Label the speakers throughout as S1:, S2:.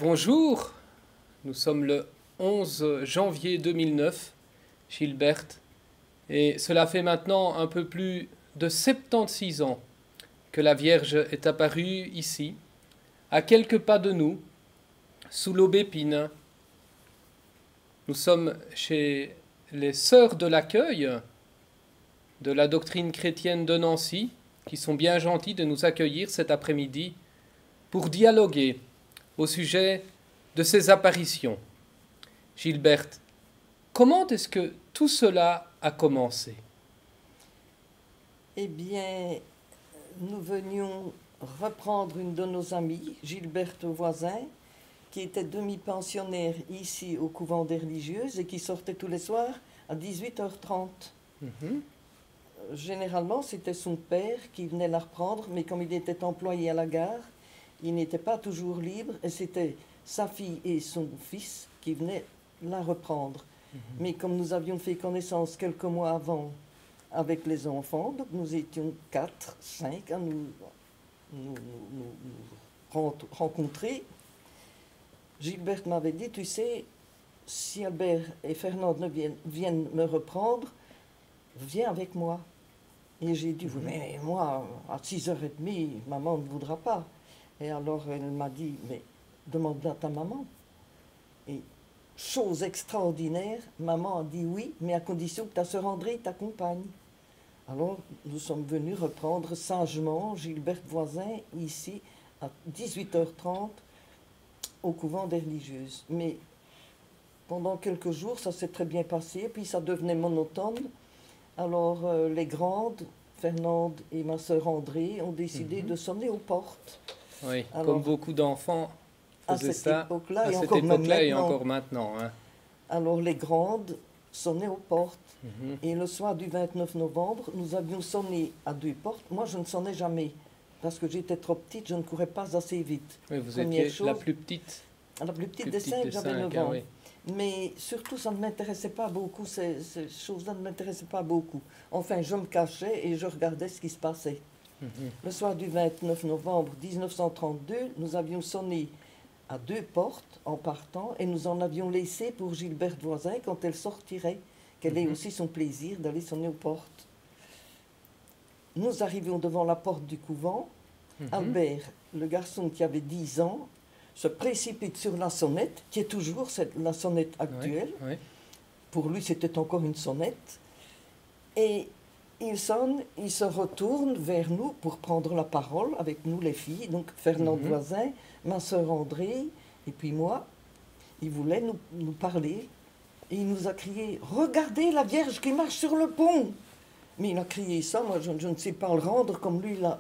S1: Bonjour, nous sommes le 11 janvier 2009, Gilberte, et cela fait maintenant un peu plus de 76 ans que la Vierge est apparue ici, à quelques pas de nous, sous l'aubépine. Nous sommes chez les Sœurs de l'accueil de la doctrine chrétienne de Nancy, qui sont bien gentilles de nous accueillir cet après-midi pour dialoguer au sujet de ces apparitions. Gilberte, comment est-ce que tout cela a commencé?
S2: Eh bien, nous venions reprendre une de nos amies, Gilberte Voisin, qui était demi-pensionnaire ici au couvent des religieuses et qui sortait tous les soirs à 18h30. Généralement, c'était son père qui venait la reprendre, mais comme il était employé à la gare, il n'était pas toujours libre et c'était sa fille et son fils qui venaient la reprendre. Mais comme nous avions fait connaissance quelques mois avant avec les enfants, donc nous étions 4, 5 à nous rencontrer, Gilberte m'avait dit, tu sais, si Albert et Fernande viennent me reprendre, viens avec moi. Et j'ai dit, mais moi, à 6h30, maman ne voudra pas. Et alors elle m'a dit, mais demande à ta maman. Et chose extraordinaire, maman a dit oui, mais à condition que ta sœur André t'accompagne. Alors nous sommes venus reprendre sagement Gilberte Voisin ici à 18h30 au couvent des religieuses. Mais pendant quelques jours, ça s'est très bien passé, puis ça devenait monotone. Alors les grandes, Fernande et ma sœur André, ont décidé de sonner aux portes.
S1: Oui,
S2: alors,
S1: comme beaucoup d'enfants faisaient ça
S2: époque-là,
S1: à cette époque-là et encore maintenant. Hein.
S2: Alors les grandes sonnaient aux portes. Et le soir du 29 novembre, nous avions sonné à 2 portes. Moi, je ne sonnais jamais, parce que j'étais trop petite, je ne courais pas assez vite.
S1: Oui, vous étiez la plus petite.
S2: La plus petite des 5, j'avais 9 ans.
S1: Oui.
S2: Mais surtout, ça ne m'intéressait pas beaucoup, ces choses-là ne m'intéressaient pas beaucoup. Enfin, je me cachais et je regardais ce qui se passait. Le soir du 29 novembre 1932, nous avions sonné à 2 portes en partant et nous en avions laissé pour Gilberte Voisin quand elle sortirait, qu'elle ait aussi son plaisir d'aller sonner aux portes. Nous arrivions devant la porte du couvent. Albert, le garçon qui avait 10 ans, se précipite sur la sonnette, qui est toujours la sonnette actuelle.
S1: Oui.
S2: Pour lui, c'était encore une sonnette. Et il sonne, il se retourne vers nous pour prendre la parole avec nous les filles, donc Fernande Voisin, ma sœur André, et puis moi. Il voulait nous parler. Et il nous a crié « Regardez la Vierge qui marche sur le pont !» Mais il a crié ça, moi je ne sais pas le rendre comme lui l'a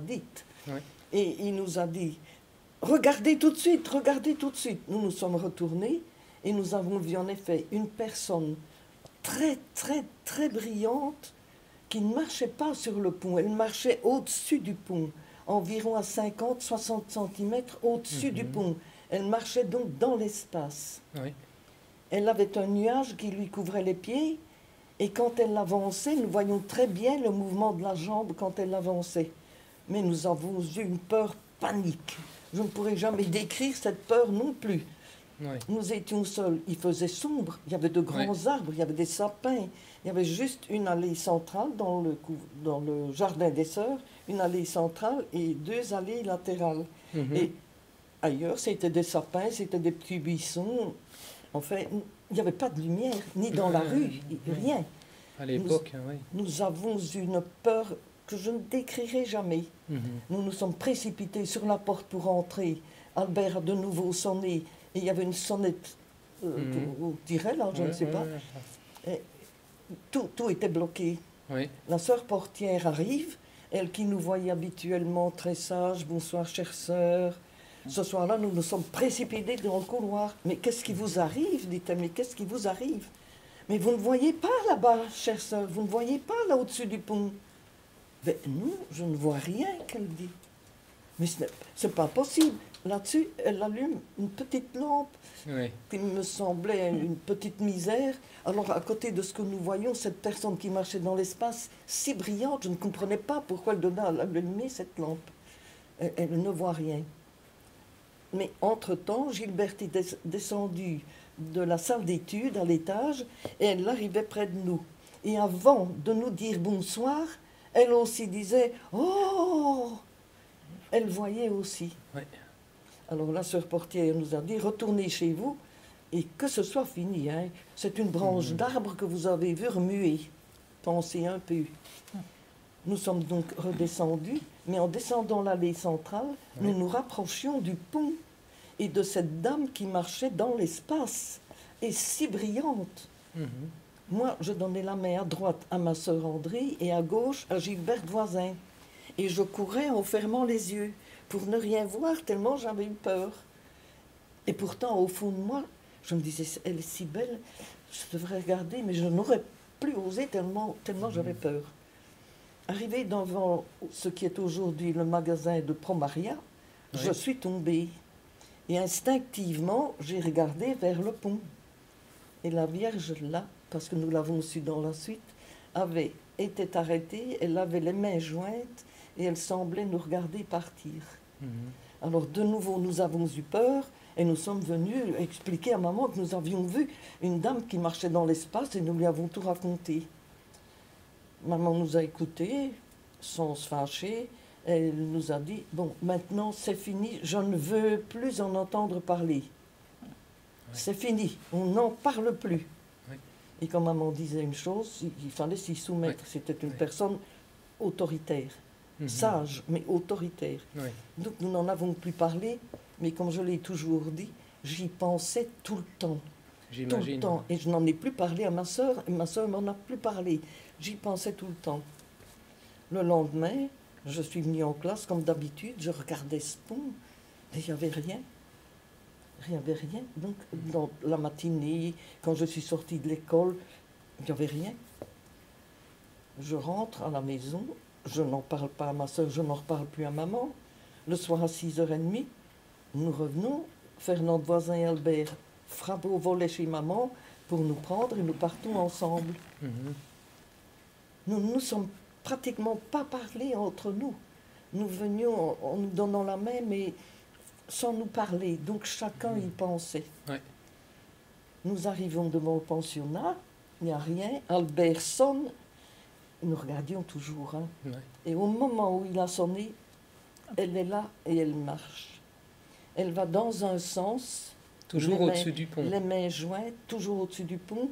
S2: dit.
S1: Oui.
S2: Et il nous a dit « Regardez tout de suite, regardez tout de suite !» Nous nous sommes retournés et nous avons vu en effet une personne très, très, très brillante qui ne marchait pas sur le pont, elle marchait au-dessus du pont, environ à 50-60 cm au-dessus du pont. Elle marchait donc dans l'espace.
S1: Oui.
S2: Elle avait un nuage qui lui couvrait les pieds, et quand elle avançait, nous voyions très bien le mouvement de la jambe quand elle avançait. Mais nous avons eu une peur panique. Je ne pourrais jamais décrire cette peur non plus.
S1: Oui.
S2: Nous étions seuls, il faisait sombre, il y avait de grands arbres, il y avait des sapins, il y avait juste une allée centrale dans le jardin des sœurs, une allée centrale et 2 allées latérales. Et ailleurs, c'était des sapins, c'était des petits buissons. Enfin, il n'y avait pas de lumière, ni dans la rue, rien.
S1: À l'époque, oui.
S2: Nous avons eu une peur que je ne décrirai jamais. Nous nous sommes précipités sur la porte pour entrer. Albert a de nouveau sonné, et il y avait une sonnette au tiret, là, je ne sais pas. Et tout était bloqué.
S1: Oui.
S2: La sœur portière arrive, elle qui nous voyait habituellement très sage. « Bonsoir, chère sœur. » Ce soir-là, nous nous sommes précipités dans le couloir. « Mais qu'est-ce qui vous arrive ?» dit-elle. « Mais qu'est-ce qui vous arrive ?»« Mais vous ne voyez pas là-bas, chère sœur, vous ne voyez pas là au-dessus du pont. » »« Ben non, je ne vois rien, qu'elle dit. »« Mais ce n'est pas possible. » Là-dessus, elle allume une petite lampe qui me semblait une petite misère. Alors, à côté de ce que nous voyions, cette personne qui marchait dans l'espace, si brillante, je ne comprenais pas pourquoi elle donnait à allumer cette lampe. Elle ne voit rien. Mais entre-temps, Gilberte est descendue de la salle d'études à l'étage et elle arrivait près de nous. Et avant de nous dire bonsoir, elle aussi disait « Oh !» Elle voyait aussi.
S1: Oui.
S2: Alors la sœur portière nous a dit « Retournez chez vous et que ce soit fini. Hein. C'est une branche d'arbre que vous avez vue remuer. Pensez un peu. » Nous sommes donc redescendus, mais en descendant l'allée centrale, nous nous rapprochions du pont et de cette dame qui marchait dans l'espace, et si brillante. Moi, je donnais la main à droite à ma sœur André et à gauche à Gilberte voisin. Et je courais en fermant les yeux pour ne rien voir tellement j'avais eu peur. Et pourtant, au fond de moi, je me disais, elle est si belle, je devrais regarder, mais je n'aurais plus osé tellement j'avais peur. Arrivé devant ce qui est aujourd'hui le magasin de Promaria, je suis tombée. Et instinctivement, j'ai regardé vers le pont. Et la Vierge, là, parce que nous l'avons su dans la suite, avait été arrêtée, elle avait les mains jointes et elle semblait nous regarder partir. Alors de nouveau, nous avons eu peur et nous sommes venus expliquer à maman que nous avions vu une dame qui marchait dans l'espace et nous lui avons tout raconté. Maman nous a écoutés, sans se fâcher. Elle nous a dit, bon, maintenant c'est fini, je ne veux plus en entendre parler. C'est fini, on n'en parle plus. Et quand maman disait une chose, il fallait s'y soumettre. C'était une personne autoritaire, sage, mais autoritaire. Donc nous n'en avons plus parlé, mais comme je l'ai toujours dit, j'y pensais tout le temps. Tout le temps. Et je n'en ai plus parlé à ma sœur, et ma sœur m'en a plus parlé. J'y pensais tout le temps. Le lendemain, je suis venue en classe comme d'habitude, je regardais ce pont, mais il n'y avait rien. Il n'y avait rien. Donc, dans la matinée, quand je suis sortie de l'école, il n'y avait rien. Je rentre à la maison, je n'en parle pas à ma soeur, je n'en reparle plus à maman. Le soir à 6h30, nous revenons. Fernand Voisin et Albert frappent au volet chez maman pour nous prendre et nous partons ensemble. Nous ne nous sommes pratiquement pas parlé entre nous. Nous venions en nous donnant la main, mais sans nous parler. Donc chacun y pensait. Nous arrivons devant le pensionnat, il n'y a rien. Albert sonne, nous regardions toujours. Hein. Et au moment où il a sonné, elle est là et elle marche. Elle va dans un sens.
S1: Toujours au-dessus du pont.
S2: Les mains jointes, toujours au-dessus du pont.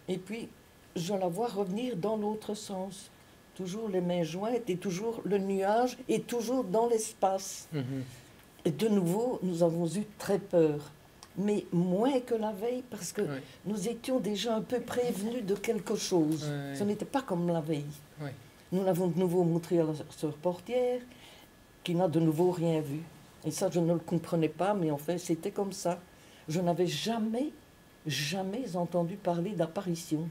S2: Et puis, je la vois revenir dans l'autre sens. Toujours les mains jointes et toujours le nuage et toujours dans l'espace. Et de nouveau, nous avons eu très peur. Mais moins que la veille, parce que nous étions déjà un peu prévenus de quelque chose. Ce n'était pas comme la veille. Nous l'avons de nouveau montré à la sœur portière, qui n'a de nouveau rien vu. Et ça, je ne le comprenais pas, mais en fait, c'était comme ça. Je n'avais jamais entendu parler d'apparition.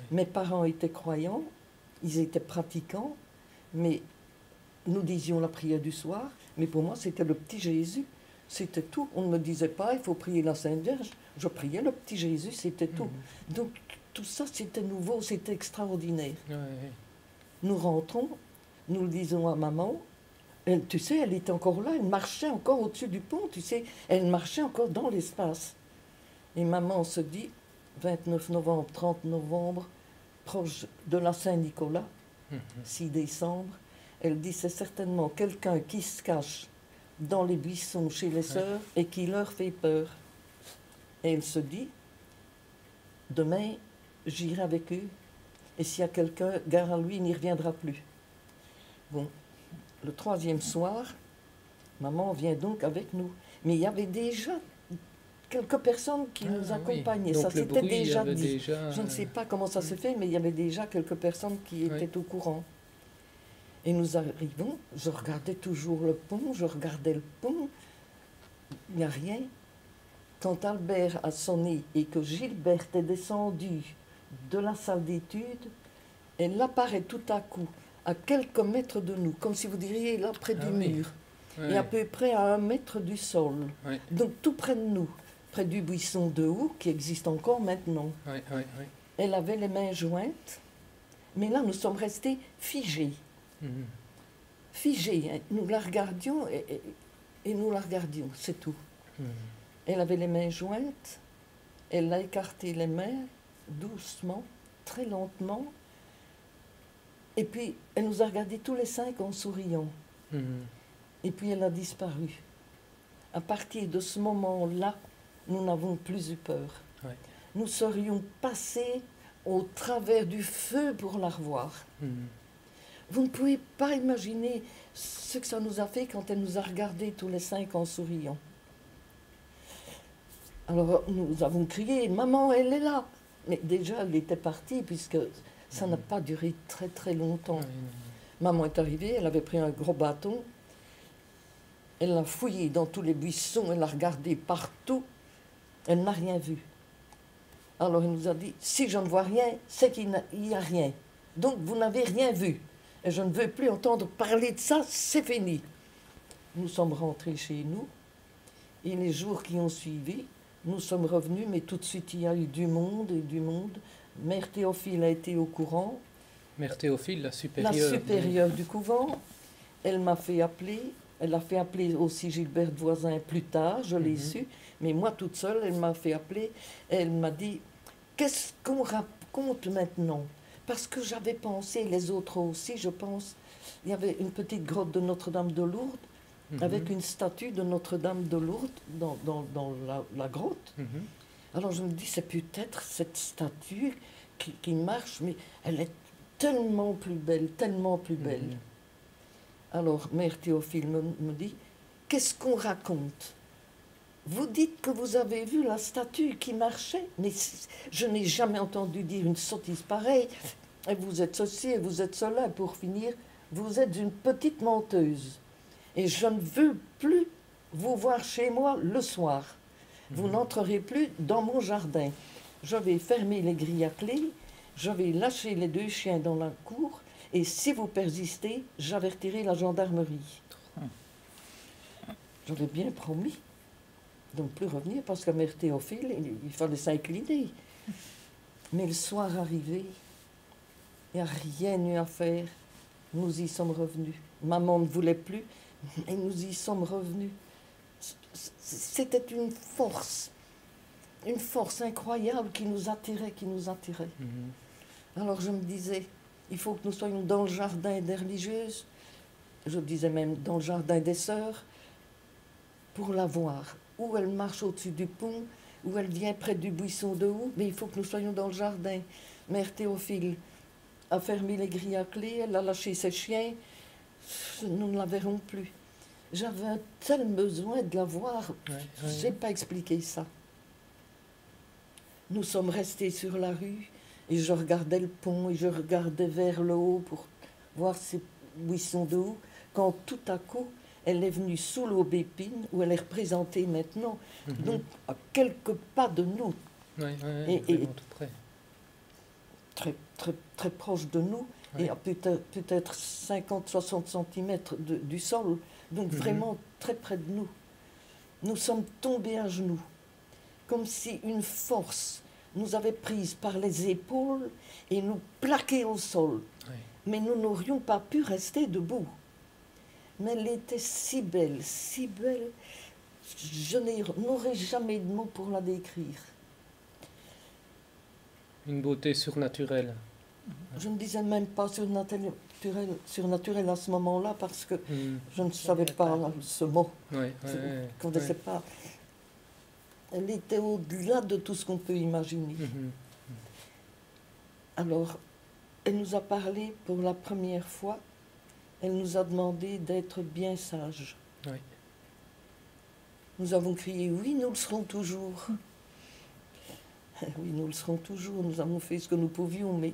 S2: Mes parents étaient croyants, ils étaient pratiquants, mais nous disions la prière du soir, mais pour moi, c'était le petit Jésus. C'était tout. On ne me disait pas, il faut prier la Sainte Vierge. Je priais le petit Jésus, c'était tout. Donc, tout ça, c'était nouveau, c'était extraordinaire. Nous rentrons, nous le disons à maman. Elle, tu sais, elle était encore là, elle marchait encore au-dessus du pont, tu sais. Elle marchait encore dans l'espace. Et maman se dit, 29 novembre, 30 novembre, proche de la Saint-Nicolas, 6 décembre, elle dit, c'est certainement quelqu'un qui se cache dans les buissons chez les sœurs et qui leur fait peur. Et elle se dit, demain, j'irai avec eux, et s'il y a quelqu'un, gare à lui, il n'y reviendra plus. Bon, le troisième soir, maman vient donc avec nous. Mais il y avait déjà quelques personnes qui nous accompagnaient. Ça s'était déjà dit. Je ne sais pas comment ça s'est fait, mais il y avait déjà quelques personnes qui étaient au courant. Et nous arrivons, je regardais toujours le pont, je regardais le pont, il n'y a rien. Quand Albert a sonné et que Gilberte est descendue de la salle d'études, elle apparaît tout à coup à quelques mètres de nous, comme si vous diriez là près du mur, et à peu près à 1 mètre du sol. Donc tout près de nous, près du buisson de houx qui existe encore maintenant. Elle avait les mains jointes, mais là nous sommes restés figés. Figés, hein. Nous la regardions et et nous la regardions, c'est tout.
S1: Mhm.
S2: Elle avait les mains jointes, elle a écarté les mains, doucement, très lentement, et puis elle nous a regardés tous les 5 en souriant.
S1: Mhm.
S2: Et puis elle a disparu. À partir de ce moment-là, nous n'avons plus eu peur.
S1: Ouais.
S2: Nous serions passés au travers du feu pour la revoir.
S1: Mhm.
S2: Vous ne pouvez pas imaginer ce que ça nous a fait quand elle nous a regardés tous les 5 en souriant. Alors nous avons crié, maman, elle est là. Mais déjà, elle était partie puisque ça n'a pas duré très très longtemps.
S1: Ouais,
S2: Maman est arrivée, elle avait pris un gros bâton. Elle l'a fouillé dans tous les buissons, elle a regardé partout. Elle n'a rien vu. Alors elle nous a dit, si je ne vois rien, c'est qu'il n'y a rien. Donc vous n'avez rien vu. Et je ne veux plus entendre parler de ça, c'est fini. Nous sommes rentrés chez nous. Et les jours qui ont suivi, nous sommes revenus, mais tout de suite il y a eu du monde et du monde. Mère Théophile a été au courant.
S1: Mère Théophile, la
S2: La
S1: supérieure.
S2: supérieure du couvent, elle m'a fait appeler. Elle a fait appeler aussi Gilbert Voisin plus tard, je l'ai su. Mais moi, toute seule, elle m'a fait appeler. Elle m'a dit, qu'est-ce qu'on raconte maintenant? Parce que j'avais pensé, les autres aussi, je pense, il y avait une petite grotte de Notre-Dame de Lourdes,
S1: Mhm.
S2: avec une statue de Notre-Dame de Lourdes dans la grotte.
S1: Mhm.
S2: Alors je me dis, c'est peut-être cette statue qui marche, mais elle est tellement plus belle, tellement plus belle.
S1: Mhm.
S2: Alors, Mère Théophile me dit, qu'est-ce qu'on raconte? Vous dites que vous avez vu la statue qui marchait, mais je n'ai jamais entendu dire une sottise pareille. Et vous êtes ceci et vous êtes cela, et pour finir, vous êtes une petite menteuse. Et je ne veux plus vous voir chez moi le soir. Vous n'entrerez plus dans mon jardin. Je vais fermer les grilles à clé, je vais lâcher les 2 chiens dans la cour, et si vous persistez, j'avertirai la gendarmerie. J'avais bien promis de ne plus revenir parce que Mère Théophile, il fallait s'incliner. Mais le soir arrivé, il n'y a rien eu à faire. Nous y sommes revenus. Maman ne voulait plus, et nous y sommes revenus. C'était une force incroyable qui nous attirait, qui nous attirait.
S1: Mhm.
S2: Alors je me disais, il faut que nous soyons dans le jardin des religieuses, je disais même dans le jardin des sœurs, pour la voir. Où elle marche au-dessus du pont, où elle vient près du buisson de houx, mais il faut que nous soyons dans le jardin. Mère Théophile a fermé les grilles à clé, elle a lâché ses chiens, nous ne la verrons plus. J'avais un tel besoin de la voir, je n'ai pas expliqué ça. Nous sommes restés sur la rue, et je regardais le pont, et je regardais vers le haut pour voir ces buissons de houx, quand tout à coup, elle est venue sous l'aubépine, où elle est représentée maintenant, donc à quelques pas de nous,
S1: Et
S2: et
S1: tout près.
S2: très, très, très proche de nous, et à peut-être 50-60 cm du sol, donc vraiment très près de nous. Nous sommes tombés à genoux, comme si une force nous avait prises par les épaules et nous plaquait au sol.
S1: Ouais.
S2: Mais nous n'aurions pas pu rester debout. Mais elle était si belle, je n'aurai jamais de mots pour la décrire.
S1: Une beauté surnaturelle.
S2: Je ne disais même pas surnaturel à ce moment-là parce que je ne savais pas ce mot.
S1: Ouais,
S2: Je ne connaissais pas. Elle était au-delà de tout ce qu'on peut imaginer.
S1: Mhm.
S2: Alors, elle nous a parlé pour la première fois. Elle nous a demandé d'être bien sages.
S1: Ouais.
S2: Nous avons crié, oui, nous le serons toujours. Oui, nous le serons toujours. Nous avons fait ce que nous pouvions, mais...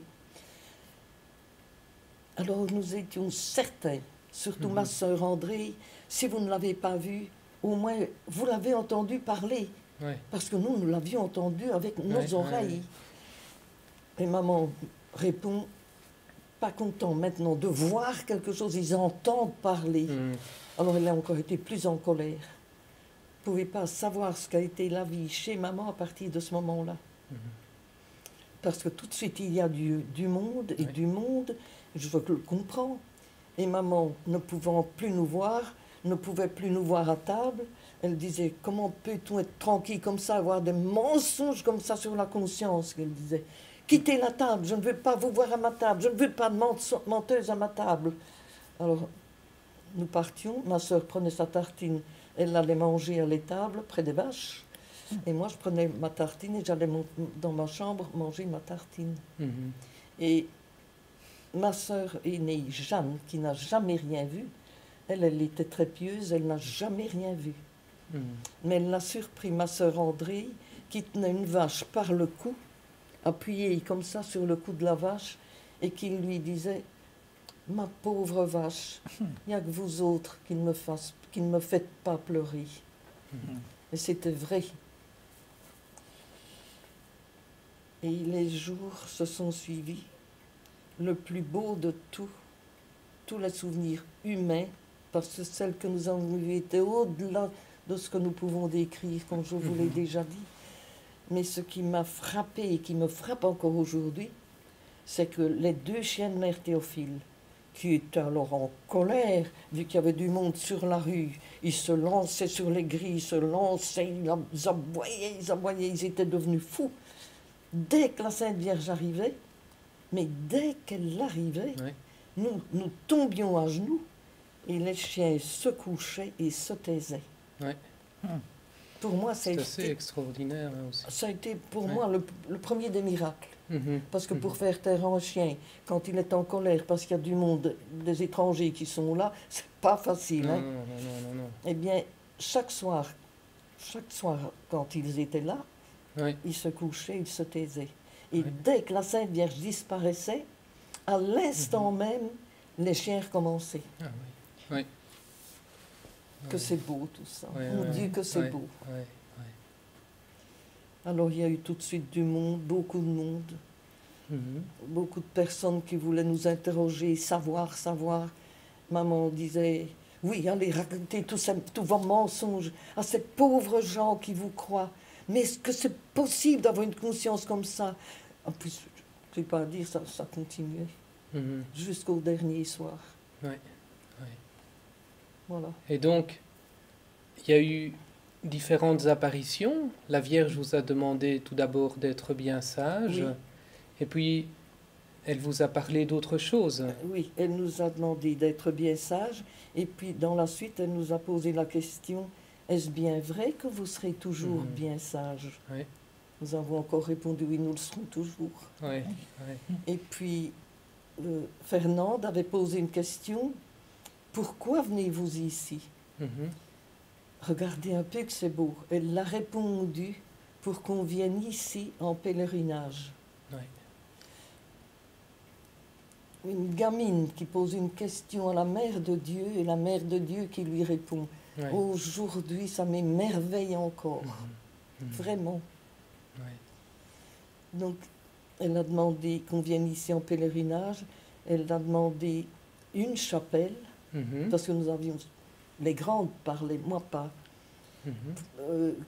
S2: Alors, nous étions certains, surtout ma sœur André, si vous ne l'avez pas vu, au moins, vous l'avez entendu parler.
S1: Ouais.
S2: Parce que nous l'avions entendu avec nos oreilles. Et maman répond, pas content maintenant de voir quelque chose, ils entendent parler. Alors elle a encore été plus en colère. Vous ne pouvez pas savoir ce qu'a été la vie chez maman à partir de ce moment-là. Parce que tout de suite, il y a du monde, et du monde, je le comprends. Et maman, ne pouvant plus nous voir, ne pouvait plus nous voir à table. Elle disait, comment peut-on être tranquille comme ça, avoir des mensonges comme ça sur la conscience, qu'elle disait. Quittez la table, je ne veux pas vous voir à ma table, je ne veux pas de menteuse à ma table. Alors, nous partions, ma sœur prenait sa tartine, elle allait manger à l'étable, près des vaches, et moi je prenais ma tartine et j'allais dans ma chambre manger ma tartine. Et ma sœur aînée, Jeanne, qui n'a jamais rien vu, elle était très pieuse, elle n'a jamais rien vu. Mais elle l'a surpris, ma sœur André, qui tenait une vache par le cou, appuyée comme ça sur le cou de la vache, et qui lui disait, ma pauvre vache, il n'y a que vous autres qui ne me faites pas pleurer. Et c'était vrai. Et les jours se sont suivis. Le plus beau de tous les souvenirs humains, parce que celles que nous avons vues étaient au-delà de ce que nous pouvons décrire, comme je vous l'ai déjà dit. Mais ce qui m'a frappé et qui me frappe encore aujourd'hui, c'est que les 2 chiens de mère Théophile, qui étaient alors en colère, vu qu'il y avait du monde sur la rue, ils se lançaient sur les grilles, ils se lançaient, ils aboyaient, ils étaient devenus fous. Dès que la Sainte Vierge arrivait, mais dès qu'elle arrivait, nous tombions à genoux et les chiens se couchaient et se taisaient. Pour moi,
S1: c'est assez extraordinaire aussi.
S2: Ça a été pour moi le premier des miracles. Parce que pour faire taire un chien, quand il est en colère, parce qu'il y a du monde, des étrangers qui sont là, c'est pas facile.
S1: Non,
S2: hein.
S1: non.
S2: Eh bien, chaque soir, quand ils étaient là, ils se couchaient, ils se taisaient. Et dès que la Sainte Vierge disparaissait, à l'instant même, les chiens recommençaient. Que c'est beau tout ça. Mon Dieu, que c'est beau. Alors il y a eu tout de suite du monde, beaucoup de monde. Beaucoup de personnes qui voulaient nous interroger, savoir. Maman disait, oui, allez raconter tous vos mensonges à ces pauvres gens qui vous croient. Mais est-ce que c'est possible d'avoir une conscience comme ça? En plus, je ne vais pas dire, ça continuait jusqu'au dernier soir. Voilà.
S1: Et donc, il y a eu différentes apparitions. La Vierge vous a demandé tout d'abord d'être bien sage. Et puis, elle vous a parlé d'autre chose.
S2: Oui, elle nous a demandé d'être bien sage. Et puis, dans la suite, elle nous a posé la question, est-ce bien vrai que vous serez toujours bien sage? Nous avons encore répondu, oui, nous le serons toujours. Et puis, Fernande avait posé une question, pourquoi venez-vous ici? Regardez un peu que c'est beau. Elle l'a répondu, pour qu'on vienne ici en pèlerinage. Une gamine qui pose une question à la Mère de Dieu et la Mère de Dieu qui lui répond. Aujourd'hui, ça m'émerveille encore. Vraiment. Donc, elle a demandé qu'on vienne ici en pèlerinage. Elle a demandé une chapelle, parce que nous avions... Les grandes parlaient, moi pas.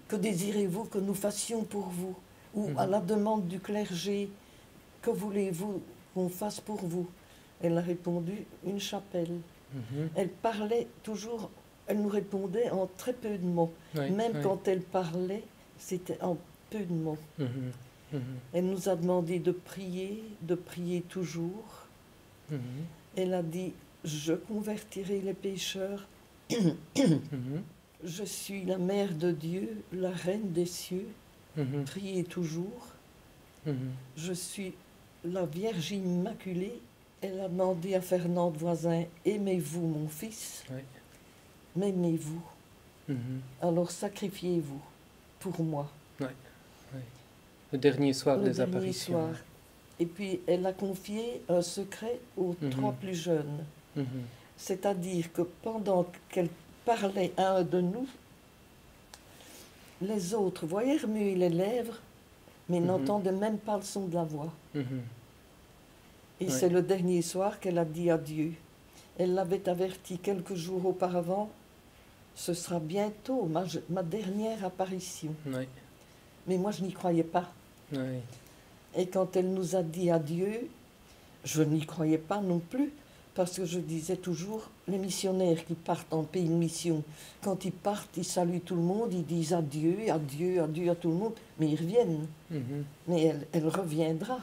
S2: Que désirez-vous que nous fassions pour vous? Ou à la demande du clergé, que voulez-vous qu'on fasse pour vous? Elle a répondu, une chapelle. Elle parlait toujours, elle nous répondait en très peu de mots. Même quand elle parlait, c'était en peu de mots. Elle nous a demandé de prier toujours. Elle a dit, je convertirai les pécheurs. Je suis la Mère de Dieu, la Reine des cieux. Priez toujours. Je suis la Vierge Immaculée. Elle a demandé à Fernand Voisin, aimez-vous mon fils? M'aimez-vous? Alors sacrifiez-vous pour moi.
S1: Le dernier soir des apparitions.
S2: Soir. Et puis elle a confié un secret aux 3 plus jeunes. C'est-à-dire que pendant qu'elle parlait à un de nous, les autres voyaient remuer les lèvres, mais n'entendaient même pas le son de la voix. Et c'est le dernier soir qu'elle a dit adieu. Elle l'avait averti quelques jours auparavant, ce sera bientôt ma dernière apparition. Mais moi, je n'y croyais pas. Et quand elle nous a dit adieu, je n'y croyais pas non plus, Parce que je disais toujours, les missionnaires qui partent en pays de mission, quand ils partent, ils saluent tout le monde, ils disent adieu, adieu, adieu à tout le monde, mais ils reviennent. Mais elle reviendra.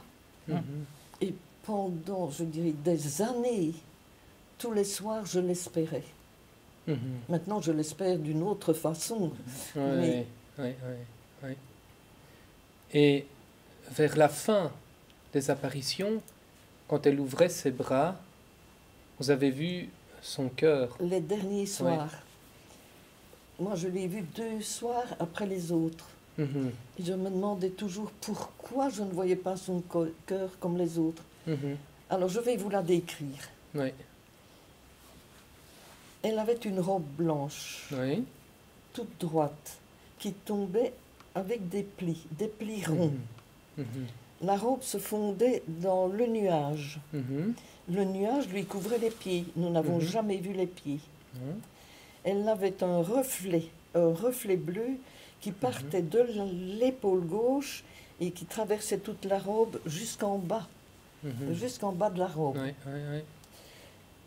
S2: Et pendant, je dirais, des années, tous les soirs, je l'espérais. Maintenant, je l'espère d'une autre façon. Mais
S1: Oui. Et vers la fin des apparitions, quand elle ouvrait ses bras, vous avez vu son cœur.
S2: les derniers soirs, moi, je l'ai vu 2 soirs après les autres.
S1: Mhm,
S2: Et je me demandais toujours pourquoi je ne voyais pas son cœur comme les autres.
S1: mhm.
S2: Alors, je vais vous la décrire.
S1: Oui,
S2: Elle avait une robe blanche,
S1: oui.
S2: toute droite, qui tombait avec des plis ronds.
S1: Mhm,
S2: La robe se fondait dans le nuage.
S1: mhm,
S2: Le nuage lui couvrait les pieds. Nous n'avons
S1: Mhm.
S2: jamais vu les pieds.
S1: mhm.
S2: Elle avait un reflet bleu qui partait de l'épaule gauche et qui traversait toute la robe jusqu'en bas de la robe.
S1: Oui, oui,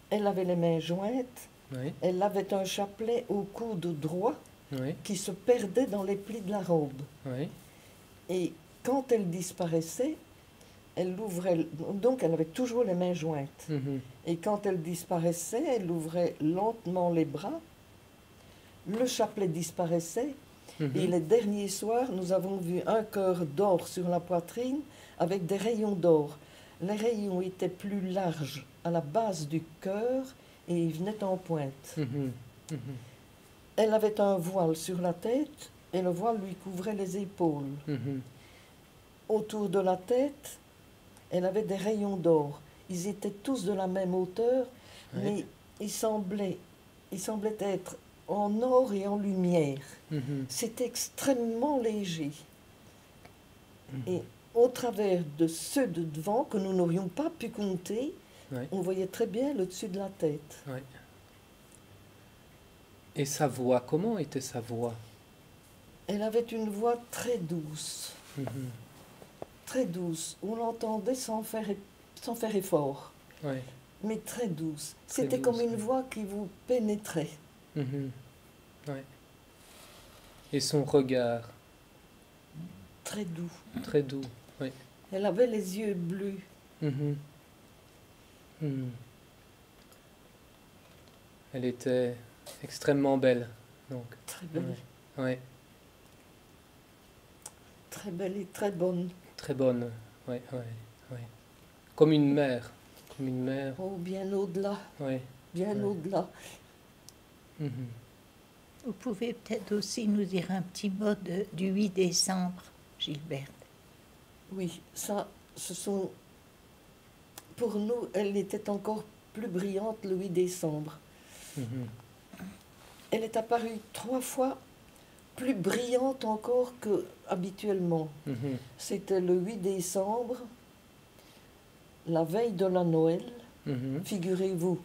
S2: Elle avait les mains jointes,
S1: oui,
S2: elle avait un chapelet au coude droit
S1: oui,
S2: qui se perdait dans les plis de la robe.
S1: oui.
S2: Et quand elle disparaissait, elle ouvrait, donc elle avait toujours les mains jointes.
S1: Mhm,
S2: Et quand elle disparaissait, elle ouvrait lentement les bras, le chapelet disparaissait,
S1: mhm.
S2: et les derniers soirs, nous avons vu un cœur d'or sur la poitrine avec des rayons d'or. Les rayons étaient plus larges à la base du cœur et ils venaient en pointe.
S1: Mhm, mhm.
S2: Elle avait un voile sur la tête et le voile lui couvrait les épaules.
S1: Mhm.
S2: Autour de la tête, elle avait des rayons d'or. Ils étaient tous de la même hauteur,
S1: Ouais.
S2: mais ils semblaient être en or et en lumière.
S1: Mhm,
S2: C'était extrêmement léger.
S1: mhm.
S2: Et au travers de ceux de devant, que nous n'aurions pas pu compter,
S1: Ouais.
S2: on voyait très bien le dessus de la tête.
S1: Ouais. Et sa voix, comment était sa voix?
S2: Elle avait une voix très douce,
S1: Mhm.
S2: très douce. On l'entendait sans faire effort,
S1: Ouais.
S2: mais très douce.
S1: Très
S2: C'était
S1: douce,
S2: comme une
S1: ouais.
S2: voix qui vous pénétrait.
S1: Mhm. Ouais. Et son regard,
S2: Très doux.
S1: très doux. Ouais.
S2: Elle avait les yeux bleus.
S1: Mhm. Mhm. Elle était extrêmement belle. Donc,
S2: Très belle.
S1: ouais.
S2: Très belle et très bonne.
S1: Très bonne. Ouais, ouais, ouais. Comme une mère. Comme une mère.
S2: Oh, bien au-delà.
S1: Ouais.
S2: Bien
S1: Ouais.
S2: au-delà.
S1: Mhm.
S3: Vous pouvez peut-être aussi nous dire un petit mot du 8 décembre, Gilberte.
S2: Oui, ça, ce sont... Pour nous, elle était encore plus brillante le 8 décembre.
S1: Mhm.
S2: Elle est apparue 3 fois plus brillante encore que habituellement.
S1: Mhm.
S2: C'était le 8 décembre, la veille de la Noël.
S1: Mhm.
S2: Figurez-vous,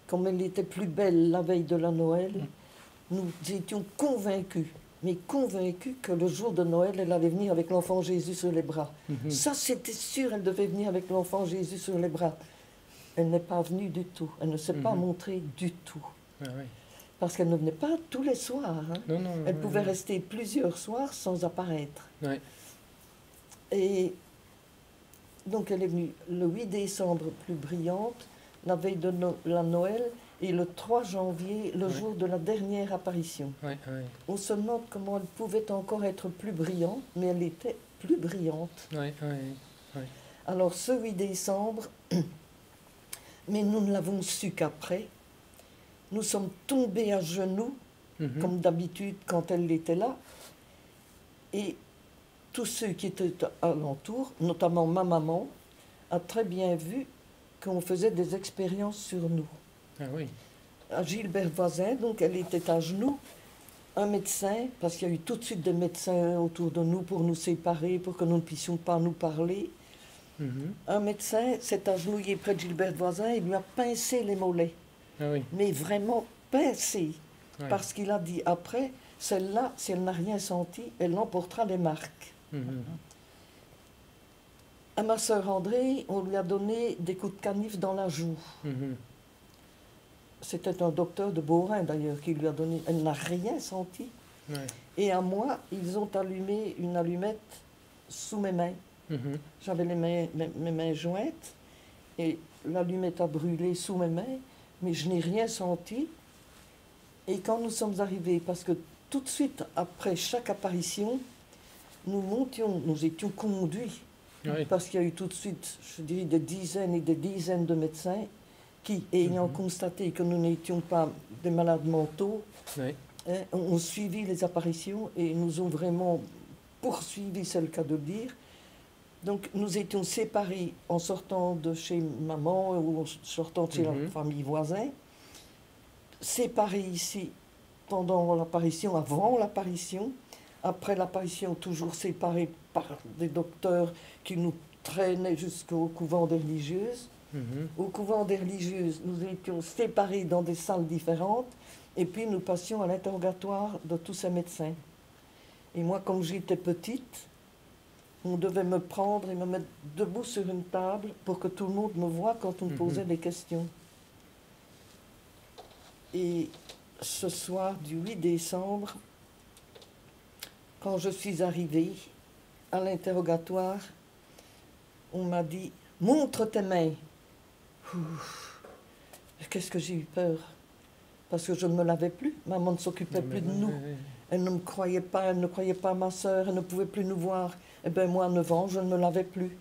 S2: comme elle était plus belle la veille de la Noël, nous étions convaincus, mais convaincus que le jour de Noël, elle allait venir avec l'enfant Jésus sur les bras.
S1: Mhm.
S2: Ça, c'était sûr, elle devait venir avec l'enfant Jésus sur les bras. Elle n'est pas venue du tout. Elle ne s'est pas montrée du tout.
S1: Ah, ouais.
S2: Parce qu'elle ne venait pas tous les soirs. Hein.
S1: Non, non.
S2: Elle
S1: ouais,
S2: pouvait
S1: ouais.
S2: rester plusieurs soirs sans apparaître.
S1: Ouais.
S2: Et donc elle est venue le 8 décembre plus brillante, la veille de la Noël, et le 3 janvier, le
S1: Ouais.
S2: jour de la dernière apparition.
S1: Ouais, ouais.
S2: On se demande comment elle pouvait encore être plus brillante, mais elle était plus brillante.
S1: Ouais, ouais.
S2: Alors ce 8 décembre, mais nous ne l'avons su qu'après, nous sommes tombés à genoux,
S1: Mhm.
S2: comme d'habitude quand elle était là, et tous ceux qui étaient alentour, notamment ma maman, a très bien vu qu'on faisait des expériences sur nous.
S1: Ah oui.
S2: À Gilbert Voisin, donc elle était à genoux, un médecin, parce qu'il y a eu tout de suite des médecins autour de nous pour nous séparer, pour que nous ne puissions pas nous parler.
S1: Mhm.
S2: Un médecin s'est agenouillé près de Gilbert Voisin et lui a pincé les mollets,
S1: Ah oui.
S2: mais vraiment pincé,
S1: Ouais.
S2: parce qu'il a dit après, celle-là, si elle n'a rien senti, elle emportera les marques.
S1: Mhm.
S2: À ma sœur André, on lui a donné des coups de canif dans la joue.
S1: Mhm.
S2: C'était un docteur de Beaurain d'ailleurs qui lui a donné. Elle n'a rien senti.
S1: Ouais.
S2: Et à moi, ils ont allumé une allumette sous mes mains.
S1: Mhm.
S2: J'avais mes mains jointes et l'allumette a brûlé sous mes mains, mais je n'ai rien senti. Et quand nous sommes arrivés, parce que tout de suite après chaque apparition, nous étions conduits,
S1: Oui.
S2: parce qu'il y a eu tout de suite, je dirais, des dizaines et des dizaines de médecins qui, ayant constaté que nous n'étions pas des malades mentaux,
S1: Oui.
S2: ont suivi les apparitions et nous ont vraiment poursuivi, c'est le cas de le dire. Donc nous étions séparés en sortant de chez maman ou en sortant de chez la famille voisine, séparés ici pendant l'apparition, avant l'apparition, après l'apparition toujours séparés par des docteurs qui nous traînaient jusqu'au couvent des religieuses.
S1: Mhm.
S2: Au couvent des religieuses, nous étions séparés dans des salles différentes et puis nous passions à l'interrogatoire de tous ces médecins. Et moi, comme j'étais petite, on devait me prendre et me mettre debout sur une table pour que tout le monde me voie quand on me posait des questions. Et ce soir du 8 décembre, quand je suis arrivée à l'interrogatoire, on m'a dit « Montre tes mains ». Qu'est-ce que j'ai eu peur, parce que je ne me lavais plus. Maman ne s'occupait plus de nous. Elle ne me croyait pas, elle ne croyait pas à ma sœur, elle ne pouvait plus nous voir. Eh bien, moi, à 9 ans, je ne me lavais plus.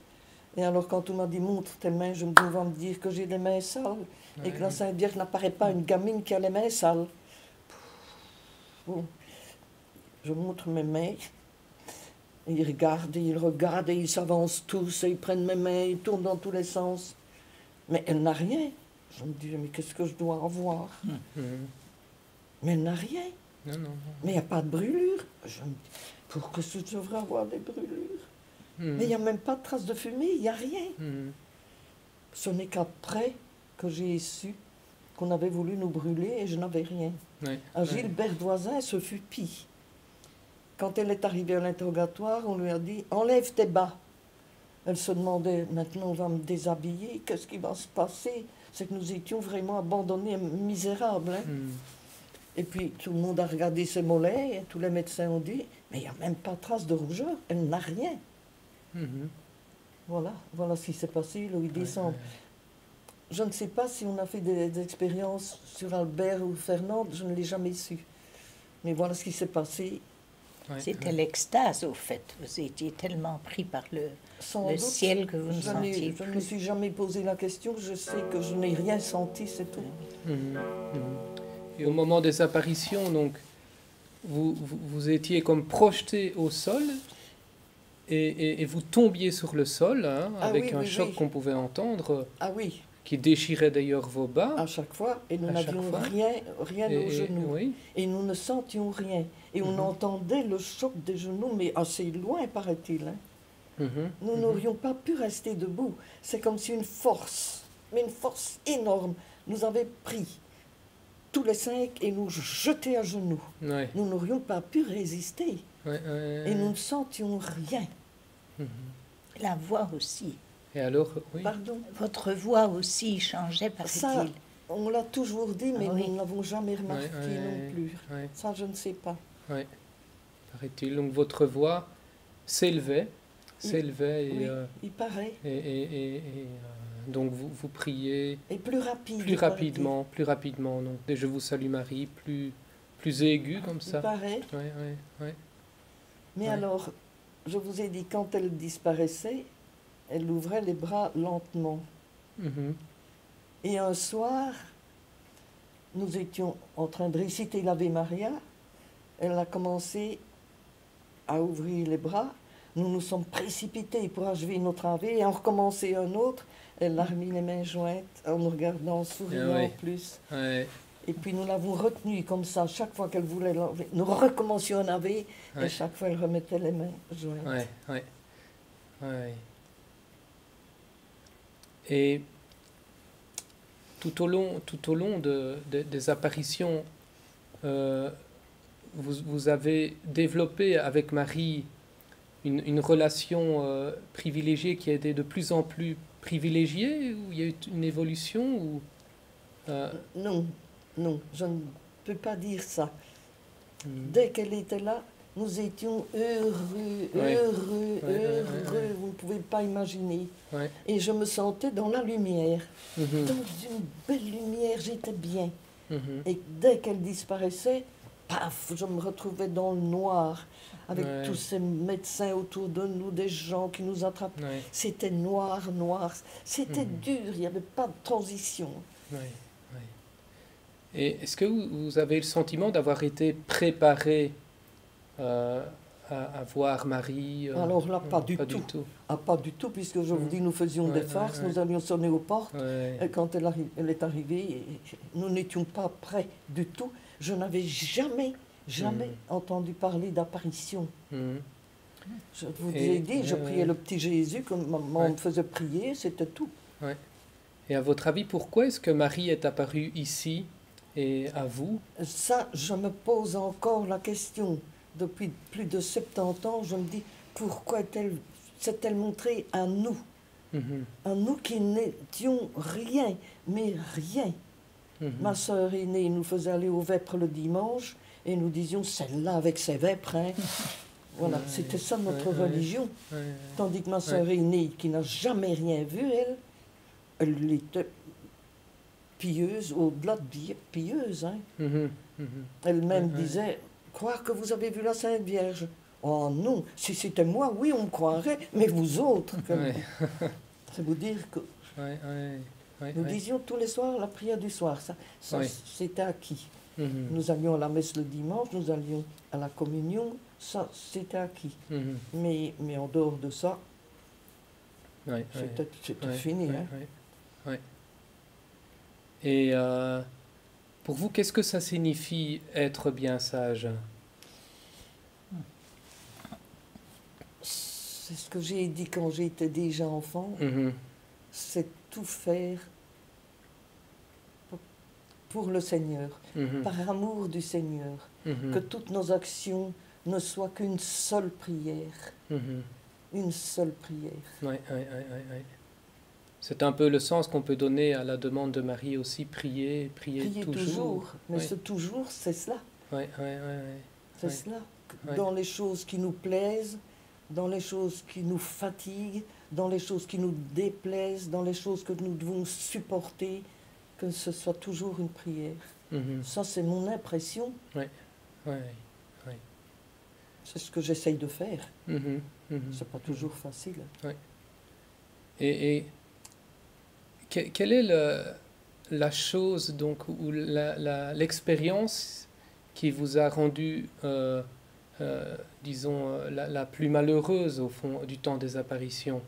S2: Et alors, quand on m'a dit « Montre tes mains », je me dis « On va me dire que j'ai les mains sales. Et que la Sainte Vierge n'apparaît pas une gamine qui a les mains sales. » Bon. Je montre mes mains. Et ils regardent, et ils s'avancent tous, et ils prennent mes mains, ils tournent dans tous les sens. Mais elle n'a rien. Je me dis, mais qu'est-ce que je dois avoir? Mais elle n'a rien.
S1: Non, non, non.
S2: Mais il n'y a pas de brûlure. Je me dis, pourquoi je devrais avoir des brûlures? Mais il n'y a même pas de traces de fumée, il n'y a rien. Ce n'est qu'après que j'ai su qu'on avait voulu nous brûler et je n'avais rien. À Gilbert Voisin, ce fut pis. Quand elle est arrivée à l'interrogatoire, on lui a dit « Enlève tes bas ». Elle se demandait « Maintenant, on va me déshabiller, qu'est-ce qui va se passer ?» C'est que nous étions vraiment abandonnés, misérables. Hein. Et puis, tout le monde a regardé ses mollets, et tous les médecins ont dit « Mais il n'y a même pas de trace de rougeur, elle n'a rien. » Voilà ce qui s'est passé le 8 décembre. Je ne sais pas si on a fait des expériences sur Albert ou Fernande, je ne l'ai jamais su. Mais voilà ce qui s'est passé.
S3: C'était l'extase, au fait. Vous étiez tellement pris par le ciel que vous ne sentiez plus.
S2: Je ne me suis jamais posé la question, je sais que je n'ai rien senti, c'est tout.
S1: Et au moment des apparitions, donc, vous étiez comme projeté au sol et vous tombiez sur le sol, hein, avec un choc qu'on pouvait entendre.
S2: Ah oui.
S1: Qui déchirait d'ailleurs vos bas.
S2: À chaque fois, et nous n'avions rien aux genoux. Et nous ne sentions rien. Et on entendait le choc des genoux, mais assez loin, paraît-il. Hein. Nous n'aurions pas pu rester debout. C'est comme si une force, mais une force énorme, nous avait pris tous les 5 et nous jetait à genoux. Nous n'aurions pas pu résister. Et nous ne sentions rien.
S3: La voix aussi.
S1: Et alors,
S2: Pardon?
S3: Votre voix aussi changeait, paraît-il.
S2: Ça, on l'a toujours dit, mais nous ne l'avons jamais remarqué non plus. Ça, je ne sais pas.
S1: Oui, paraît-il. Donc votre voix s'élevait.
S2: Il paraît.
S1: Et donc vous priez.
S2: Et plus
S1: rapidement. Donc des Je vous salue Marie, plus aigu comme ça.
S2: Il paraît. Mais alors, je vous ai dit, quand elle disparaissait, elle ouvrait les bras lentement. Et un soir, nous étions en train de réciter l'Ave Maria. Elle a commencé à ouvrir les bras. Nous nous sommes précipités pour achever notre Ave et en recommencer un autre. Elle a remis les mains jointes en nous regardant, en souriant en plus. Et puis nous l'avons retenue comme ça. Chaque fois qu'elle voulait l'enlever, nous recommencions un Ave et chaque fois elle remettait les mains jointes.
S1: Et tout au long des apparitions, vous avez développé avec Marie une relation privilégiée qui a été de plus en plus privilégiée, ou il y a eu une évolution ou,
S2: Non, non, je ne peux pas dire ça. Dès qu'elle était là, nous étions heureux, heureux, vous ne pouvez pas imaginer.
S1: Ouais.
S2: Et je me sentais dans la lumière, dans une belle lumière, j'étais bien. Et dès qu'elle disparaissait, paf, je me retrouvais dans le noir, avec tous ces médecins autour de nous, des gens qui nous attrapaient. C'était noir, noir, c'était dur, il n'y avait pas de transition.
S1: Et est-ce que vous avez le sentiment d'avoir été préparé à voir Marie
S2: Alors là, pas du tout. Ah, pas du tout, puisque je vous dis, nous faisions des farces, nous allions sonner aux portes. Et quand elle est arrivée, nous n'étions pas prêts du tout. Je n'avais jamais entendu parler d'apparition. Je vous ai dit, je priais le petit Jésus, comme maman me faisait prier, c'était tout.
S1: Et à votre avis, pourquoi est-ce que Marie est apparue ici et à vous?
S2: Ça, je me pose encore la question. Depuis plus de 70 ans, je me dis, pourquoi s'est-elle montrée à nous? À nous qui n'étions rien, mais rien. Ma sœur aînée nous faisait aller aux vêpres le dimanche, et nous disions, celle-là avec ses vêpres, hein. Voilà, c'était ça notre religion. Tandis que ma sœur aînée, qui n'a jamais rien vu, elle était pieuse, au-delà de pieuse. Hein. Elle-même disait, croire que vous avez vu la Sainte Vierge. Oh non, si c'était moi, oui, on me croirait, mais vous autres. C'est vous dire que nous disions tous les soirs la prière du soir. Ça c'était acquis. Nous allions à la messe le dimanche, nous allions à la communion, ça c'était acquis. Mais en dehors de ça, c'était fini. Hein.
S1: Et pour vous, qu'est-ce que ça signifie être bien sage?
S2: C'est ce que j'ai dit quand j'étais déjà enfant, c'est tout faire pour le Seigneur, par amour du Seigneur, que toutes nos actions ne soient qu'une seule prière, une seule prière.
S1: C'est un peu le sens qu'on peut donner à la demande de Marie aussi, prier toujours.
S2: Mais ce toujours, c'est cela. C'est cela. Dans les choses qui nous plaisent, dans les choses qui nous fatiguent, dans les choses qui nous déplaisent, dans les choses que nous devons supporter, que ce soit toujours une prière. Ça, c'est mon impression. C'est ce que j'essaye de faire. C'est pas toujours facile.
S1: Et quelle est la chose, donc, ou l'expérience qui vous a rendu, disons, la plus malheureuse, au fond, du temps des apparitions?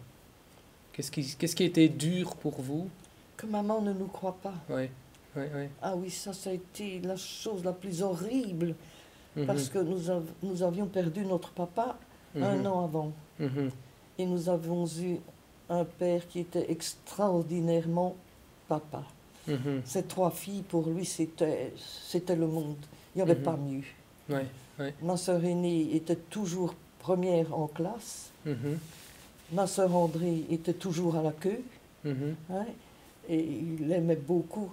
S1: Qu'est-ce qui était dur pour vous?
S2: Que maman ne nous croit pas. Ah oui, ça a été la chose la plus horrible, parce que nous avions perdu notre papa 1 an avant. Et nous avons eu un père qui était extraordinairement papa. Ces 3 filles, pour lui, c'était le monde. Il n'y avait pas mieux. Ma sœur aînée était toujours première en classe. Ma sœur André était toujours à la queue. Hein, et il l'aimait beaucoup.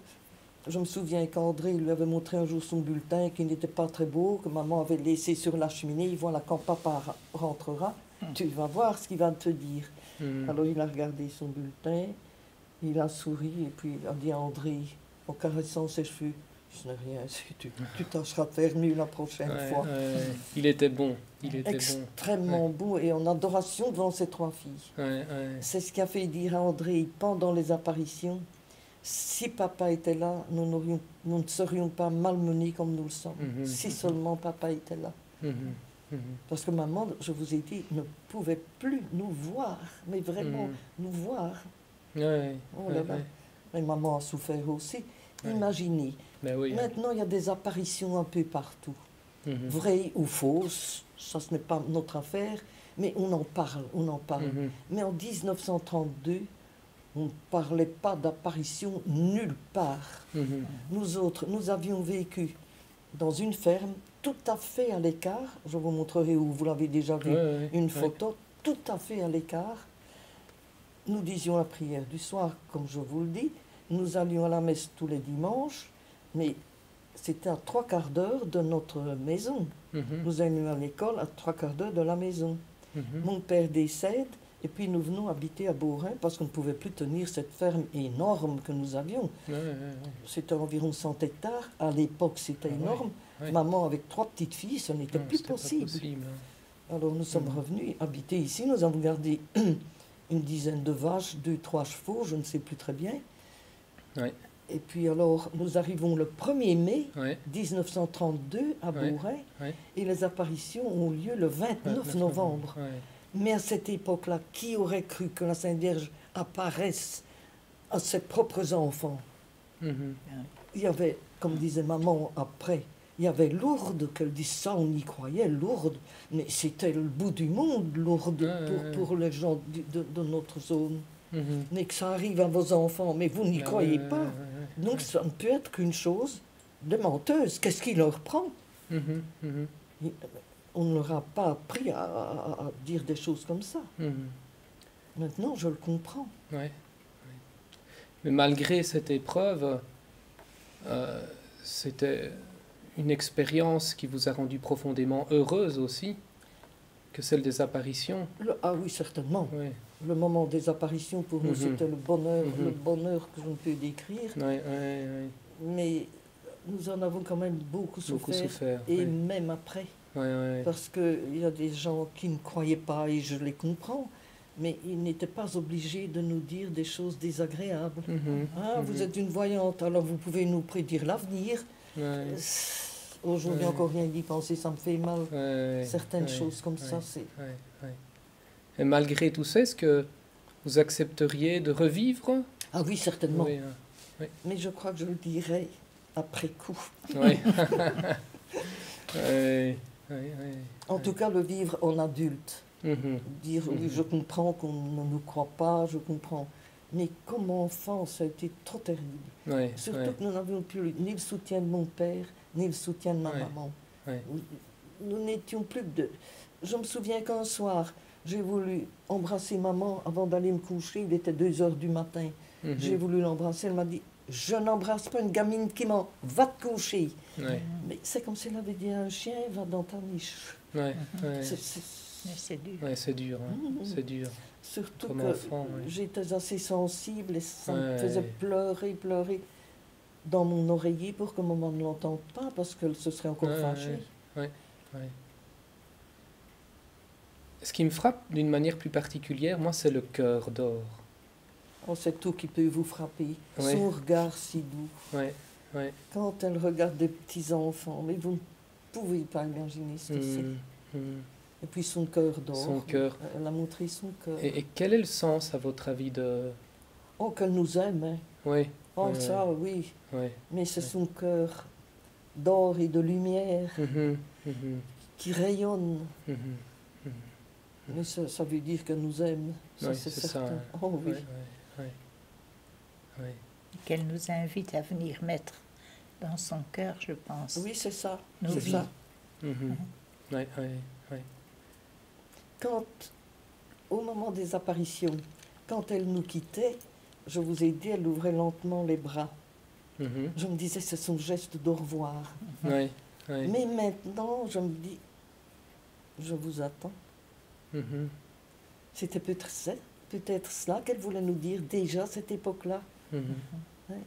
S2: Je me souviens qu'André lui avait montré un jour son bulletin qui n'était pas très beau, que maman avait laissé sur la cheminée. Voilà, quand papa rentrera, tu vas voir ce qu'il va te dire. Alors il a regardé son bulletin, il a souri et puis il a dit à André, en caressant ses cheveux, je n'ai rien, tu tâcheras de faire mieux la prochaine fois.
S1: Il était bon.
S2: Extrêmement beau et en adoration devant ces 3 filles. C'est ce qui a fait dire à André pendant les apparitions, si papa était là, nous ne serions pas malmenés comme nous le sommes. Si seulement papa était là. Parce que maman, je vous ai dit, ne pouvait plus nous voir, mais vraiment nous voir. Oh là là. Mais maman a souffert aussi. Imaginez, maintenant il y a des apparitions un peu partout. Vraies ou fausses, ça ce n'est pas notre affaire, mais on en parle. Mais en 1932, on ne parlait pas d'apparition nulle part. Nous autres, nous avions vécu dans une ferme tout à fait à l'écart. Je vous montrerai où vous l'avez déjà vu, une photo tout à fait à l'écart. Nous disions la prière du soir, comme je vous le dis. Nous allions à la messe tous les dimanches, mais c'était à 3/4 d'heure de notre maison. Nous allions à l'école à 3/4 d'heure de la maison. Mon père décède, et puis nous venons habiter à Beaurain parce qu'on ne pouvait plus tenir cette ferme énorme que nous avions. C'était environ 100 hectares. À l'époque, c'était énorme. Maman avec 3 petites filles, ce n'était plus possible. Alors nous sommes revenus habiter ici. Nous avons gardé une dizaine de vaches, 2-3 chevaux, je ne sais plus très bien. Et puis alors, nous arrivons le 1er mai 1932 à Beaurain, et les apparitions ont lieu le 29 novembre. Mais à cette époque-là, qui aurait cru que la Sainte Vierge apparaisse à ses propres enfants? Il y avait, comme disait maman après, il y avait Lourdes, qu'elle dit ça, on y croyait, Lourdes, mais c'était le bout du monde, Lourdes, pour les gens de notre zone. Mais que ça arrive à vos enfants, mais vous n'y croyez pas. Donc ça ne peut être qu'une chose de menteuse. Qu'est-ce qui leur prend? On ne leur a pas appris à dire des choses comme ça. Maintenant, je le comprends.
S1: Mais malgré cette épreuve, c'était une expérience qui vous a rendu profondément heureuse aussi, que celle des apparitions.
S2: Ah oui, certainement. Le moment des apparitions, pour nous, c'était le bonheur que je ne peux décrire. Mais nous en avons quand même beaucoup souffert, et même après. Parce qu'il y a des gens qui ne croyaient pas, et je les comprends, mais ils n'étaient pas obligés de nous dire des choses désagréables. Vous êtes une voyante, alors vous pouvez nous prédire l'avenir. Aujourd'hui, encore rien d'y penser, ça me fait mal. Certaines choses comme ça, c'est...
S1: Et malgré tout ça, est-ce que vous accepteriez de revivre?
S2: Ah oui, certainement. Mais je crois que je le dirai après coup. En tout cas, le vivre en adulte. Dire, oui, je comprends qu'on ne nous croit pas, je comprends. Mais comme enfant, ça a été trop terrible. Surtout que nous n'avions plus ni le soutien de mon père, ni le soutien de ma maman. Nous n'étions plus que deux. Je me souviens qu'un soir, j'ai voulu embrasser maman avant d'aller me coucher. Il était 2 heures du matin. J'ai voulu l'embrasser. Elle m'a dit, je n'embrasse pas une gamine qui ment. Va te coucher. Mais c'est comme si elle avait dit à un chien, va dans ta niche.
S3: C'est dur.
S1: C'est dur. C'est dur.
S2: Surtout
S1: comme
S2: que
S1: enfant,
S2: j'étais assez sensible et ça me faisait pleurer dans mon oreiller pour que maman ne l'entende pas parce qu'elle se serait encore fâchée.
S1: Ce qui me frappe d'une manière plus particulière, moi, c'est le cœur d'or.
S2: Oh, c'est tout qui peut vous frapper. Son regard si doux. Quand elle regarde des petits-enfants, mais vous ne pouvez pas imaginer ce que c'est. Et puis son cœur d'or.
S1: Son cœur.
S2: Elle a montré son cœur.
S1: Et quel est le sens, à votre avis, de...
S2: Oh, qu'elle nous aime. Hein. Oh, ça, oui. Mais c'est son cœur d'or et de lumière qui rayonne. Mais ça veut dire qu'elle nous aime. Ça, c'est certain. Ça. Oh oui.
S3: Qu'elle nous invite à venir mettre dans son cœur, je pense.
S2: Oui, c'est ça.
S3: C'est
S2: ça. Quand, au moment des apparitions, quand elle nous quittait, je vous ai dit, elle ouvrait lentement les bras. Je me disais, c'est son geste d'au revoir. Mais maintenant, je me dis, je vous attends. C'était peut-être cela qu'elle voulait nous dire déjà à cette époque-là.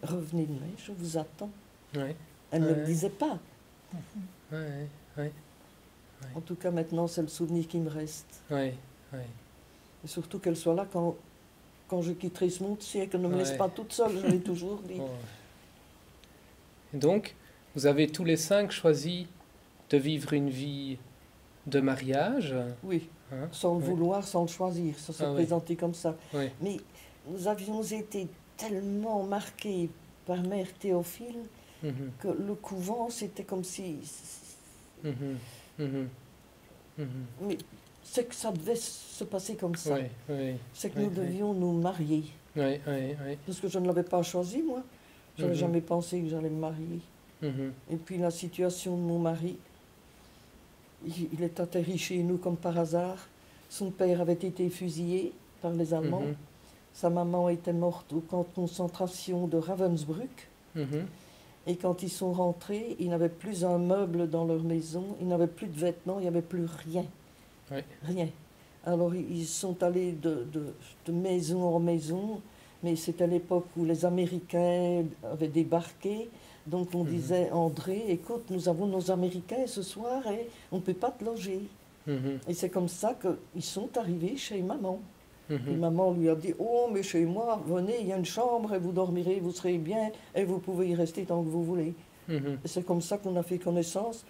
S2: Revenez demain, je vous attends. Elle ne le disait pas. En tout cas, maintenant, c'est le souvenir qui me reste. Et surtout qu'elle soit là quand je quitterai ce monde, si elle ne me laisse pas toute seule, je l'ai toujours dit.
S1: Et donc, vous avez tous les 5 choisi de vivre une vie de mariage.
S2: Oui, sans le vouloir, sans le choisir. Ça s'est présenté comme ça. Mais nous avions été tellement marqués par Mère Théophile que le couvent, c'était comme si... Mais c'est que ça devait se passer comme ça. C'est que nous devions nous marier. Parce que je ne l'avais pas choisi, moi. Je n'avais jamais pensé que j'allais me marier. Et puis la situation de mon mari, il est atterri chez nous comme par hasard. Son père avait été fusillé par les Allemands. Sa maman était morte au camp de concentration de Ravensbrück. Et quand ils sont rentrés, ils n'avaient plus un meuble dans leur maison, ils n'avaient plus de vêtements, il n'y avait plus rien.
S1: Oui.
S2: Rien. Alors ils sont allés de maison en maison, mais c'était l'époque où les Américains avaient débarqué. Donc on disait, André, écoute, nous avons nos Américains ce soir et on ne peut pas te loger. Et c'est comme ça qu'ils sont arrivés chez maman. Et maman lui a dit, oh, mais chez moi, venez, il y a une chambre et vous dormirez, vous serez bien et vous pouvez y rester tant que vous voulez. Et c'est comme ça qu'on a fait connaissance.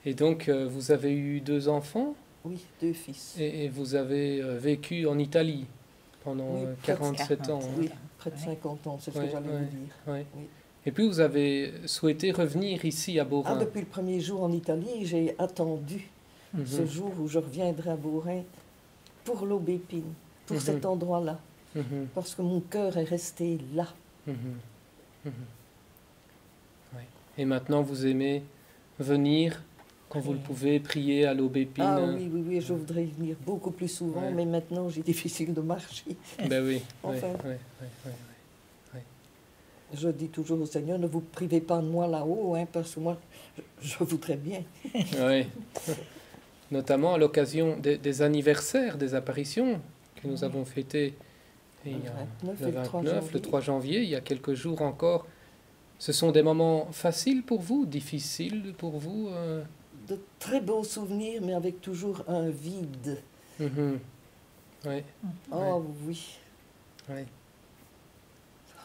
S1: Et donc, vous avez eu 2 enfants?
S2: Oui, 2 fils.
S1: Et vous avez vécu en Italie pendant 47 ans.
S2: Oui, près de 50 ans, c'est ce que j'allais vous dire.
S1: Ouais.
S2: Oui.
S1: Et puis vous avez souhaité revenir ici à Beaurain.
S2: Depuis le premier jour en Italie, j'ai attendu ce jour où je reviendrai à Beaurain pour l'Aubépine, pour cet endroit-là, parce que mon cœur est resté là.
S1: Ouais. Et maintenant, vous aimez venir, quand vous le pouvez, prier à l'Aubépine?
S2: Ah oui, je voudrais y venir beaucoup plus souvent, mais maintenant, j'ai difficile de marcher.
S1: Ben oui,
S2: enfin,
S1: oui.
S2: Je dis toujours au Seigneur, ne vous privez pas de moi là-haut, hein, parce que moi, je voudrais bien.
S1: Oui. Notamment à l'occasion des anniversaires des apparitions que nous avons fêtés le 29, le 3 janvier, il y a quelques jours encore. Ce sont des moments faciles pour vous, difficiles pour vous?
S2: De très beaux souvenirs, mais avec toujours un vide.
S1: Oui.
S2: Oh oui.
S1: Oui.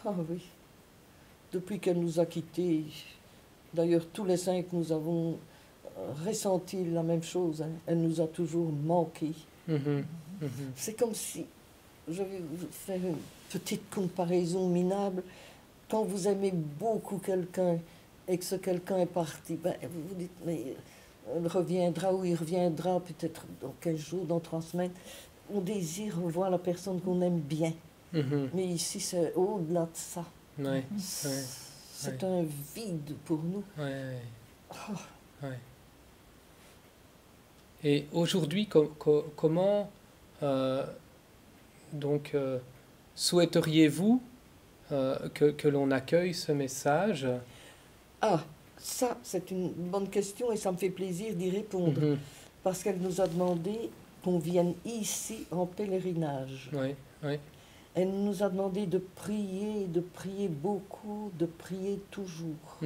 S2: Oh oui. Depuis qu'elle nous a quittés, d'ailleurs tous les 5 nous avons ressenti la même chose. Hein. Elle nous a toujours manqué. C'est comme si, je vais vous faire une petite comparaison minable, quand vous aimez beaucoup quelqu'un et que ce quelqu'un est parti, ben, vous vous dites, mais il reviendra ou il reviendra peut-être dans 15 jours, dans 3 semaines. On désire revoir la personne qu'on aime bien. Mais ici, c'est au-delà de ça.
S1: Ouais.
S2: C'est un vide pour nous.
S1: Et aujourd'hui, comment souhaiteriez-vous que l'on accueille ce message?
S2: Ah, ça, c'est une bonne question et ça me fait plaisir d'y répondre. Parce qu'elle nous a demandé qu'on vienne ici en pèlerinage.
S1: Oui.
S2: Elle nous a demandé de prier beaucoup, de prier toujours.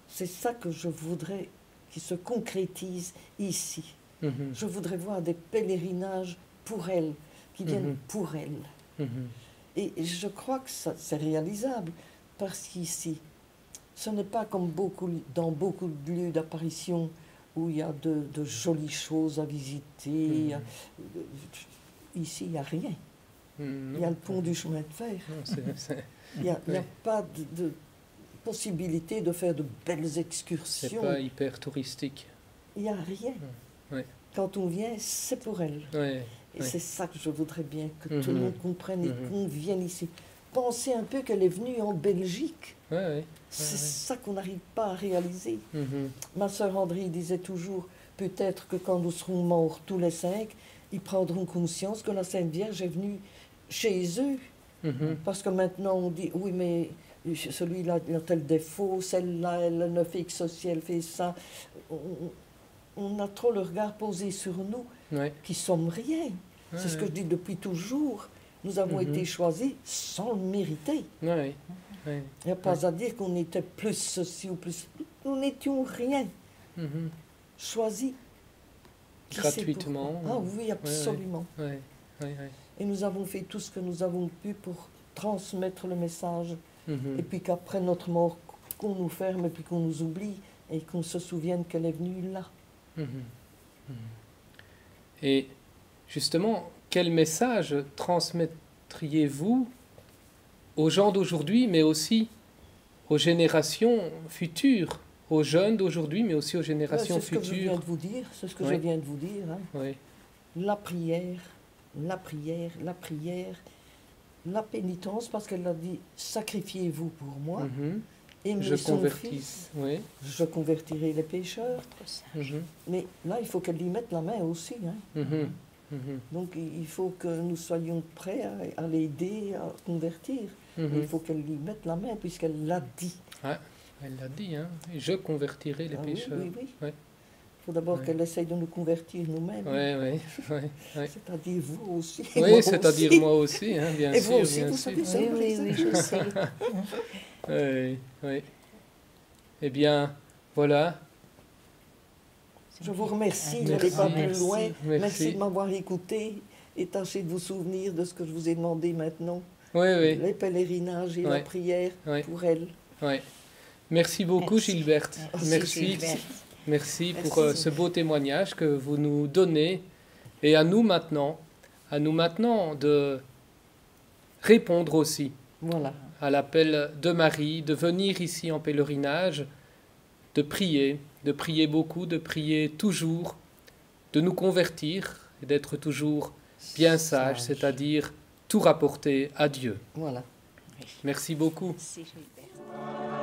S2: C'est ça que je voudrais qui se concrétise ici. Je voudrais voir des pèlerinages pour elle, qui viennent pour elle. Et je crois que c'est réalisable, parce qu'ici, ce n'est pas comme dans beaucoup de lieux d'apparition où il y a de jolies choses à visiter. Ici, il n'y a rien. Il y a le pont du chemin de fer. Il n'y a pas de possibilité de faire de belles excursions.
S1: C'est pas hyper touristique.
S2: Il n'y a rien. Quand on vient, c'est pour elle. Et c'est ça que je voudrais bien, que tout le monde comprenne et qu'on vienne ici. Pensez un peu qu'elle est venue en Belgique. C'est ça qu'on n'arrive pas à réaliser. Ma sœur André disait toujours, peut-être que quand nous serons morts tous les 5, ils prendront conscience que la Sainte Vierge est venue chez eux. Parce que maintenant on dit, oui mais celui-là il a tel défaut, celle-là elle ne fait que ceci, elle fait ça. On a trop le regard posé sur nous, qui sommes rien. C'est ce que je dis depuis toujours. Nous avons été choisis sans le mériter. Il n'y a pas à dire qu'on était plus ceci ou plus... Nous n'étions rien. Choisis.
S1: Gratuitement.
S2: Ah oui, absolument. Et nous avons fait tout ce que nous avons pu pour transmettre le message. Et puis qu'après notre mort, qu'on nous ferme et puis qu'on nous oublie et qu'on se souvienne qu'elle est venue là.
S1: Et justement, quel message transmettriez-vous aux gens d'aujourd'hui, mais aussi aux générations futures, aux jeunes d'aujourd'hui, mais aussi aux générations futures?
S2: C'est ce que je viens de vous dire. C'est ce que je viens de vous dire. Hein. La prière, la prière, la prière, la pénitence, parce qu'elle a dit sacrifiez-vous pour moi. Aimez son fils. Je convertirai les pécheurs. Mais là, il faut qu'elle y mette la main aussi. Hein. Donc, il faut que nous soyons prêts à l'aider à convertir. Il faut qu'elle y mette la main, puisqu'elle l'a dit.
S1: Ah, elle l'a dit, hein. Je convertirai les pécheurs.
S2: Oui, oui.
S1: Ouais.
S2: Il faut d'abord qu'elle essaye de nous convertir nous-mêmes.
S1: Oui.
S2: C'est-à-dire vous aussi.
S1: Oui, c'est-à-dire moi aussi, hein, bien
S2: et
S1: sûr.
S2: vous aussi,
S1: bien
S2: vous
S1: sûr.
S2: savez, c'est vrai.
S3: Oui, je sais.
S1: Oui. Eh bien, voilà.
S2: Je vous remercie,
S1: Merci.
S2: n'allez pas plus loin.
S1: Merci.
S2: Merci de m'avoir écouté et tâchez de vous souvenir de ce que je vous ai demandé maintenant.
S1: Oui.
S2: Les pèlerinages et la prière pour elle.
S1: Oui. Merci beaucoup,
S3: Merci.
S1: Gilberte. Merci. Merci pour ce beau témoignage que vous nous donnez. Et à nous maintenant de répondre aussi à l'appel de Marie, de venir ici en pèlerinage, de prier beaucoup, de prier toujours, de nous convertir et d'être toujours bien sages, c'est-à-dire tout rapporter à Dieu.
S2: Voilà.
S1: Merci beaucoup.
S3: Merci, Gilbert.